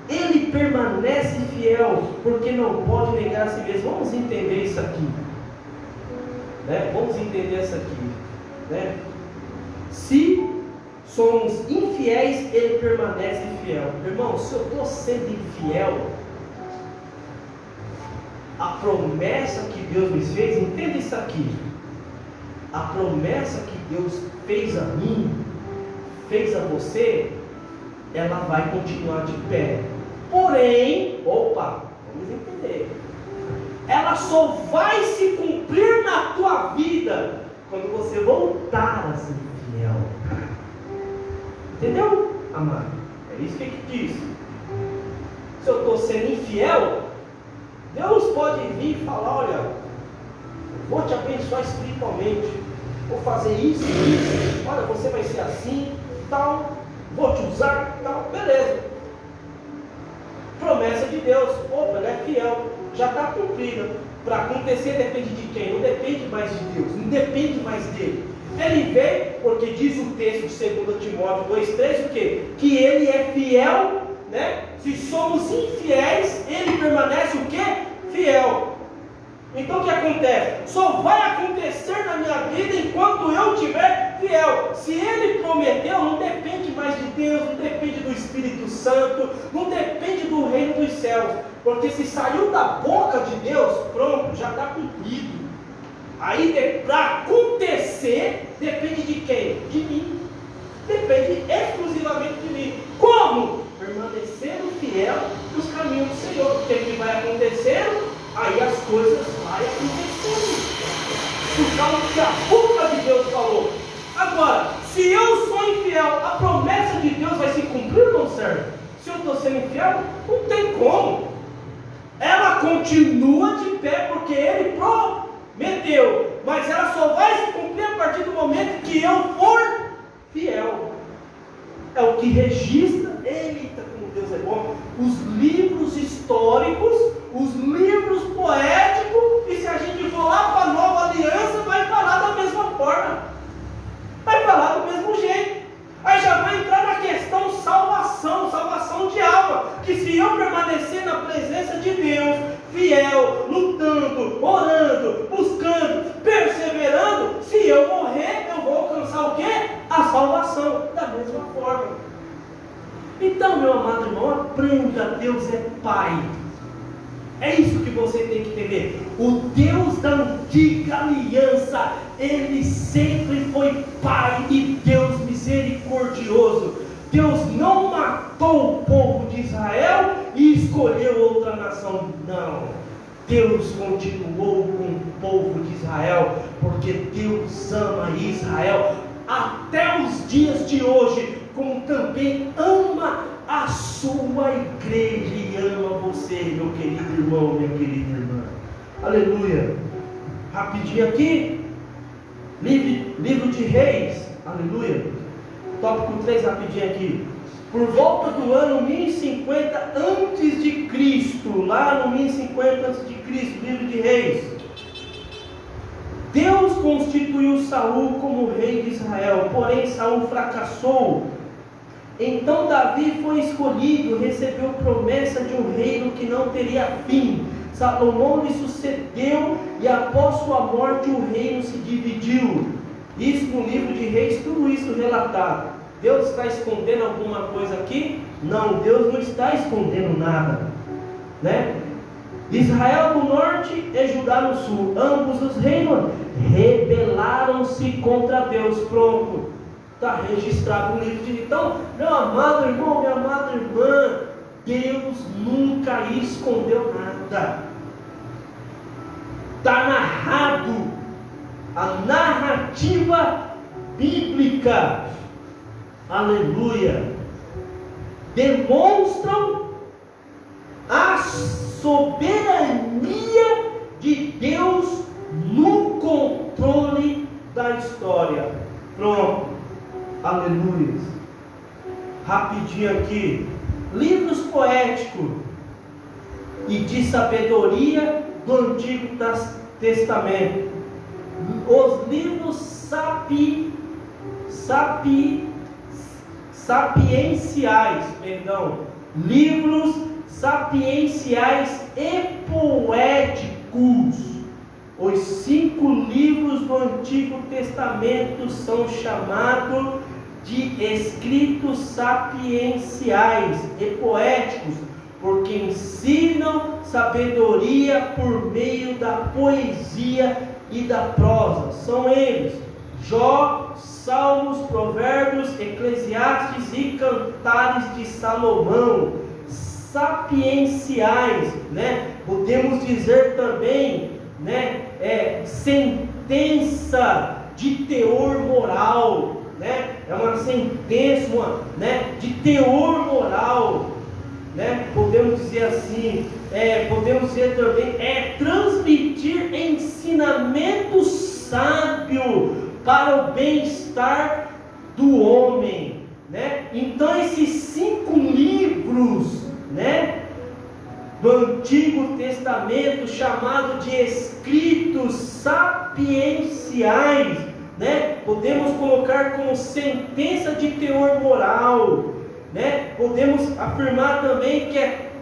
ele permanece fiel, porque não pode negar a si mesmo. Vamos entender isso aqui, Vamos entender isso aqui, Se somos infiéis, ele permanece fiel. Irmão, se eu estou sendo infiel, a promessa que Deus me fez, entenda isso aqui, a promessa que Deus fez a mim, fez a você, ela vai continuar de pé. Porém, vamos entender, ela só vai se cumprir na tua vida quando você voltar a ser fiel. Entendeu, amado? É isso que diz. Se eu estou sendo infiel, Deus pode vir e falar: olha, vou te abençoar espiritualmente, vou fazer isso, olha, você vai ser assim, tal, vou te usar, tal, beleza. Promessa de Deus, ele é fiel, já está cumprida. Para acontecer depende de quem? Não depende mais de Deus, não depende mais dele. Ele veio, porque diz o texto de 2 Timóteo 2,3, o quê? Que ele é fiel, Se somos infiéis, ele permanece o quê? Fiel. Então o que acontece? Só vai acontecer na minha vida enquanto eu estiver fiel. Se Ele prometeu, não depende mais de Deus, não depende do Espírito Santo, não depende do reino dos céus. Porque se saiu da boca de Deus, pronto, já está cumprido. Aí para acontecer, depende de quem? De mim. Depende exclusivamente de mim. Como? Permanecendo fiel nos caminhos do Senhor. Porque o que vai acontecendo? Aí as coisas vão acontecendo. Por causa que a boca de Deus falou. Agora, se eu sou infiel, a promessa de Deus vai se cumprir ou não serve? Se eu estou sendo infiel, não tem como. Ela continua de pé porque Ele prometeu. Mas ela só vai se cumprir a partir do momento que eu for fiel. É o que registra, eita, como Deus é bom, os livros históricos, os livros poéticos, e se a gente for lá para a nova aliança, vai falar da mesma forma, vai falar do mesmo jeito. Aí já vai entrar na questão salvação de alma, que se eu permanecer na presença de Deus, fiel, lutando, orando, buscando, perseverando, se eu morrer, eu vou alcançar o quê? A salvação, da mesma forma. Então, meu amado irmão, aprenda, Deus é Pai. É isso que você tem que entender. O Deus da antiga aliança, Ele sempre foi Pai e Deus misericordioso. Deus não matou o povo de Israel e escolheu outra nação. Não. Deus continuou com o povo de Israel, porque Deus ama Israel até os dias de hoje, como também ama a sua igreja e ama você, meu querido irmão, minha querida irmã. Aleluia. Rapidinho aqui, livro de Reis, aleluia. Tópico 3, rapidinho aqui. Por volta do ano 1050 a.C., lá no 1050 a.C., livro de Reis, Deus constituiu Saul como rei de Israel, porém Saul fracassou. Então Davi foi escolhido, recebeu promessa de um reino que não teria fim. Salomão lhe sucedeu e após sua morte o reino se dividiu. Isso no livro de Reis, tudo isso relatado. Deus está escondendo alguma coisa aqui? Não, Deus não está escondendo nada, né? Israel no norte e Judá no sul, ambos os reinos rebelaram-se contra Deus. Pronto, está registrado no livro de... Então, meu amado irmão, minha amada irmã, Deus nunca escondeu nada. Está narrado, a narrativa bíblica, aleluia, demonstram a soberania de Deus no controle da história. Pronto, aleluia. Rapidinho aqui, livros poéticos e de sabedoria do Antigo Testamento. Os livros sapienciais, livros sapienciais e poéticos. Os 5 livros do Antigo Testamento são chamados de escritos sapienciais e poéticos, porque ensinam sabedoria por meio da poesia e da prosa. São eles: Jó, Salmos, Provérbios, Eclesiastes e Cantares de Salomão. Sapienciais, né? Podemos dizer também, né? Sentença de teor moral, né? É uma sentença, né? De teor moral, né? Podemos dizer assim, podemos dizer também, transmitir ensinamento sábio para o bem-estar do homem, né? Então esses 5 livros, né, do Antigo Testamento, chamado de escritos sapienciais, né, podemos colocar como sentença de teor moral, né? Podemos afirmar também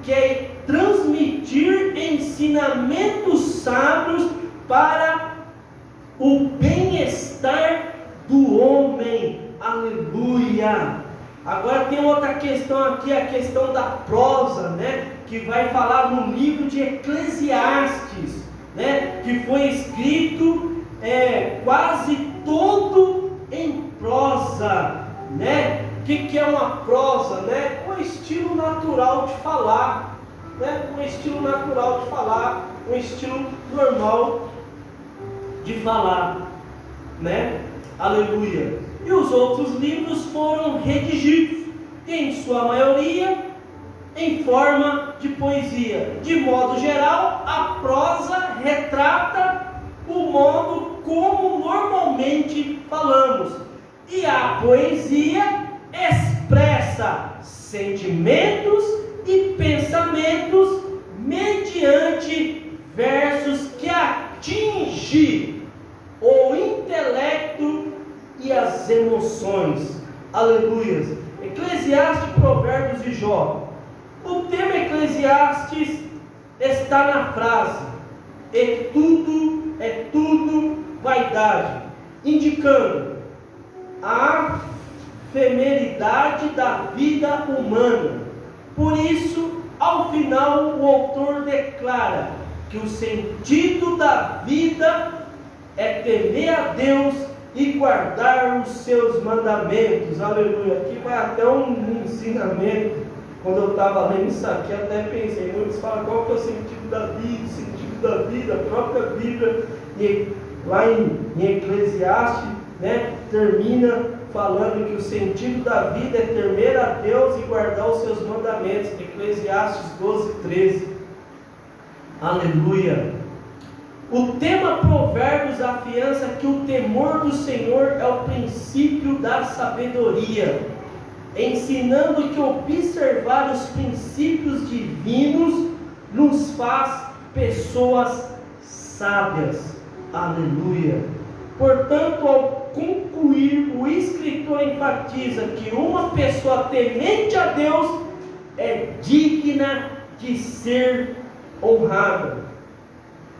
que é transmitir ensinamento ensinamentos sábios para o bem-estar do homem. Aleluia! Agora tem outra questão aqui, a questão da prosa, né? Que vai falar no livro de Eclesiastes, né? Que foi escrito quase todo em prosa, né? O que é uma prosa, né? Um estilo natural de falar, né? Um estilo natural de falar, um estilo normal de falar, né? Aleluia. E os outros livros foram redigidos, em sua maioria, em forma de poesia. De modo geral, a prosa retrata o modo como normalmente falamos, e a poesia expressa sentimentos e pensamentos mediante versos que atingem o intelecto e as emoções. Aleluia. Eclesiastes, Provérbios e Jó. O tema Eclesiastes está na frase: e tudo é tudo vaidade, indicando a efemeridade da vida humana. Por isso, ao final, o autor declara que o sentido da vida é temer a Deus e guardar os seus mandamentos. Aleluia. Aqui vai até um ensinamento. Quando eu estava lendo isso aqui, até pensei, muitos falam qual que é o sentido da vida, o sentido da vida, a própria Bíblia, e lá em Eclesiastes, né, termina falando que o sentido da vida é temer a Deus e guardar os seus mandamentos. Eclesiastes 12:13. Aleluia. O tema Provérbios afiança que o temor do Senhor é o princípio da sabedoria, ensinando que observar os princípios divinos nos faz pessoas sábias. Aleluia. Portanto, ao concluir, o escritor enfatiza que uma pessoa temente a Deus é digna de ser honrada.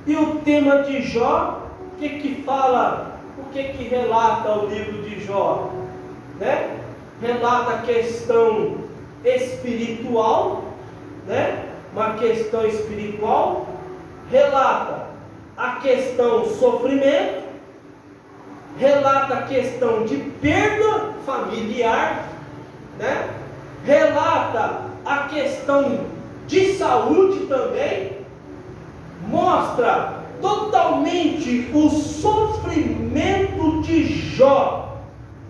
E o tema de Jó, o que fala, o que relata o livro de Jó? Né? Relata a questão espiritual, né? Uma questão espiritual, relata a questão sofrimento, relata a questão de perda familiar, né? Relata a questão de saúde também, mostra totalmente o sofrimento de Jó,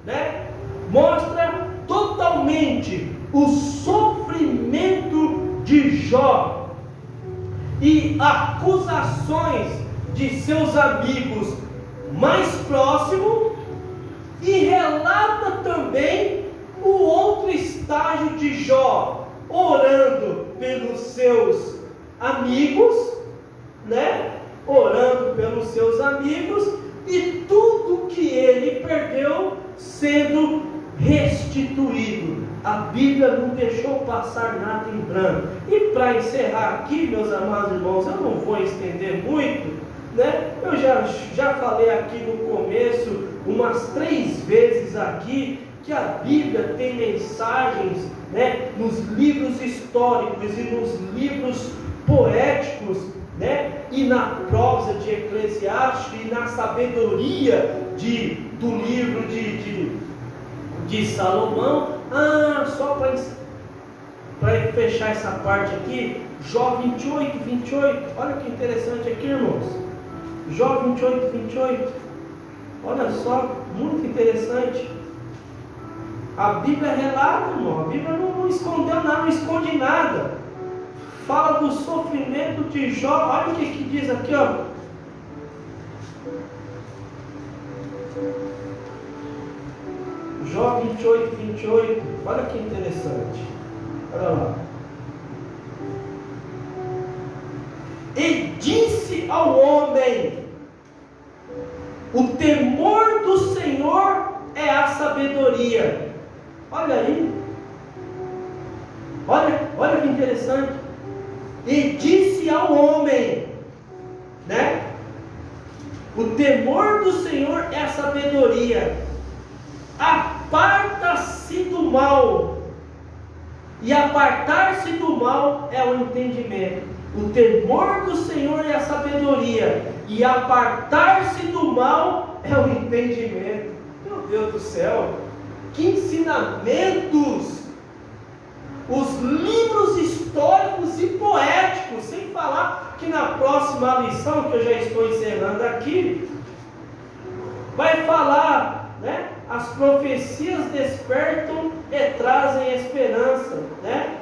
né? Mostra totalmente o sofrimento de Jó e acusações de seus amigos mais próximos, e relata também o outro estágio de Jó, orando pelos seus amigos, né? Orando pelos seus amigos, e tudo que ele perdeu sendo restituído. A Bíblia não deixou passar nada em branco. E para encerrar aqui, meus amados irmãos, eu não vou estender muito, né? Eu já falei aqui no começo, umas 3 vezes aqui, que a Bíblia tem mensagens, né, nos livros históricos e nos livros poéticos, né, e na prosa de Eclesiastes e na sabedoria do livro de Salomão. Só para fechar essa parte aqui, Jó 28, olha que interessante aqui, irmãos. Jó 28, olha só, muito interessante. A Bíblia relata, irmão, a Bíblia não escondeu nada, não esconde nada. Fala do sofrimento de Jó. Olha o que diz aqui, ó. Jó 28, olha que interessante. Olha lá. E disse ao homem: o temor do Senhor é a sabedoria. Olha aí. Olha que interessante. E disse ao homem, né? O temor do Senhor é a sabedoria. Aparta-se do mal. E apartar-se do mal é o entendimento. O temor do Senhor é a sabedoria. E apartar-se do mal é o entendimento. Meu Deus do céu, que ensinamentos! Os livros históricos e poéticos, sem falar que na próxima lição, que eu já estou encerrando aqui, vai falar, né? As profecias despertam e trazem esperança, né?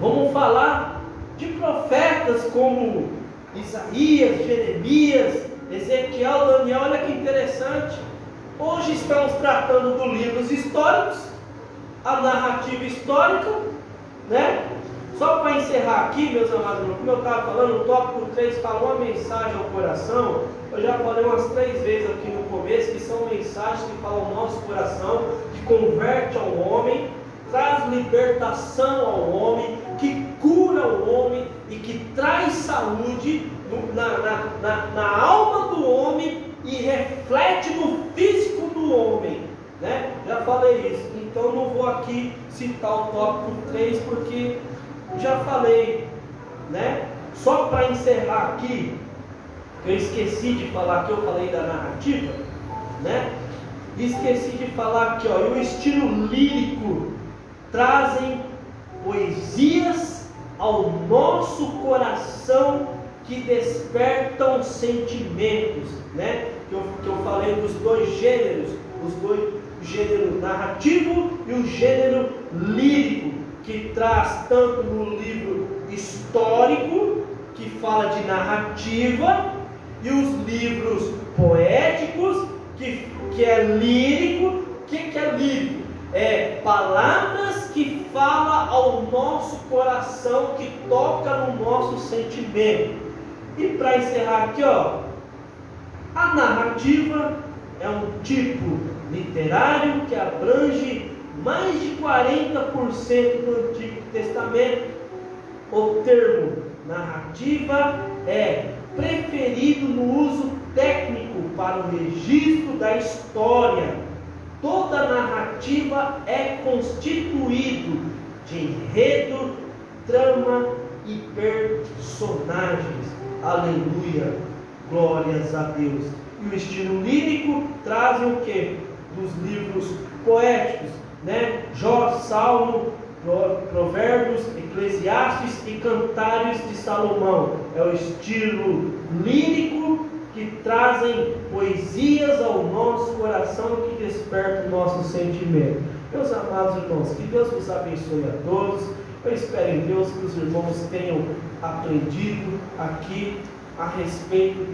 Vamos falar de profetas como Isaías, Jeremias, Ezequiel, Daniel. Olha que interessante. Hoje estamos tratando dos livros históricos, a narrativa histórica, né? Só para encerrar aqui, meus amados irmãos, como eu estava falando, o tópico 3 fala uma mensagem ao coração. Eu já falei umas 3 vezes aqui no começo, que são mensagens que falam ao nosso coração, que converte ao homem, traz libertação ao homem, que cura o homem e que traz saúde na alma do homem e reflete no físico do homem, né? Já falei isso, então não vou aqui citar o tópico 3 porque já falei, né? Só para encerrar aqui, eu esqueci de falar que eu falei da narrativa, né? Esqueci de falar aqui, ó, e o estilo lírico trazem poesias ao nosso coração que despertam sentimentos, né? Que eu falei dos 2 gêneros, o gênero narrativo e o gênero lírico, que traz tanto no livro histórico, que fala de narrativa, e os livros poéticos, que é lírico. O que é lírico? É palavras que falam ao nosso coração, que toca no nosso sentimento. E para encerrar aqui, ó, a narrativa é um tipo literário que abrange mais de 40% do Antigo Testamento. O termo narrativa é preferido no uso técnico para o registro da história. Toda narrativa é constituído de enredo, trama e personagens. Aleluia, glórias a Deus. E o estilo lírico traz o que? Dos livros poéticos, né? Jó, Salmo, Provérbios, Eclesiastes e Cantares de Salomão. É o estilo lírico que trazem poesias ao nosso coração, que despertam o nosso sentimento. Meus amados irmãos, que Deus vos abençoe a todos. Eu espero em Deus que os irmãos tenham aprendido aqui a respeito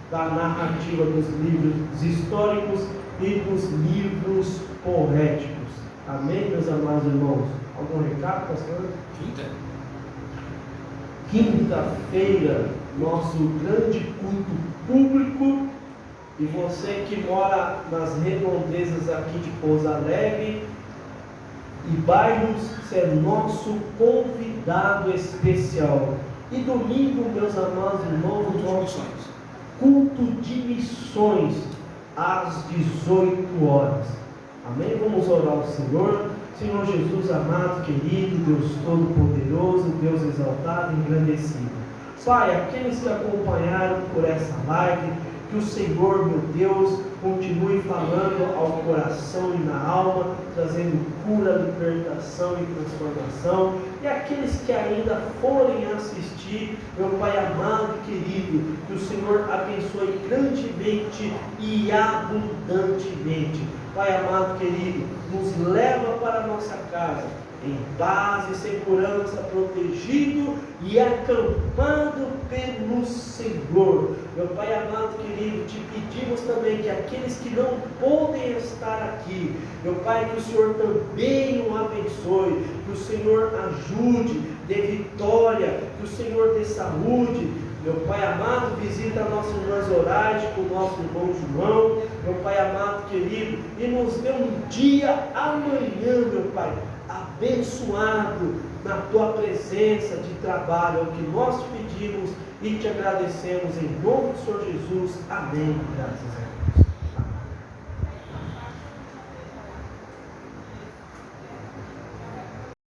da narrativa dos livros históricos e dos livros poéticos. Amém, meus amados irmãos? Algum recado, pastor? Quinta-feira, nosso grande culto público. E você que mora nas redondezas aqui de Pouso Alegre e bairros, você é nosso convidado especial. E domingo, meus amados irmãos, nosso culto de missões às 18 horas. Amém? Vamos orar ao Senhor. Senhor Jesus amado, querido, Deus Todo-Poderoso, Deus exaltado e engrandecido. Pai, aqueles que acompanharam por essa live, que o Senhor, meu Deus, continue falando ao coração e na alma, trazendo cura, libertação e transformação. E aqueles que ainda forem assistir, meu Pai amado e querido, que o Senhor abençoe grandemente e abundantemente. Pai amado querido, nos leva para a nossa casa, em paz e segurança, protegido e acampado pelo Senhor. Meu Pai amado querido, te pedimos também que aqueles que não podem estar aqui, meu Pai, que o Senhor também o abençoe, que o Senhor ajude, dê vitória, que o Senhor dê saúde. Meu Pai amado, visita a nossa irmã Zoraide com o nosso irmão João, meu Pai amado querido, e nos dê um dia amanhã, meu Pai, abençoado, na tua presença de trabalho. É o que nós te pedimos e te agradecemos em nome do Senhor Jesus. Amém. Graças a Deus.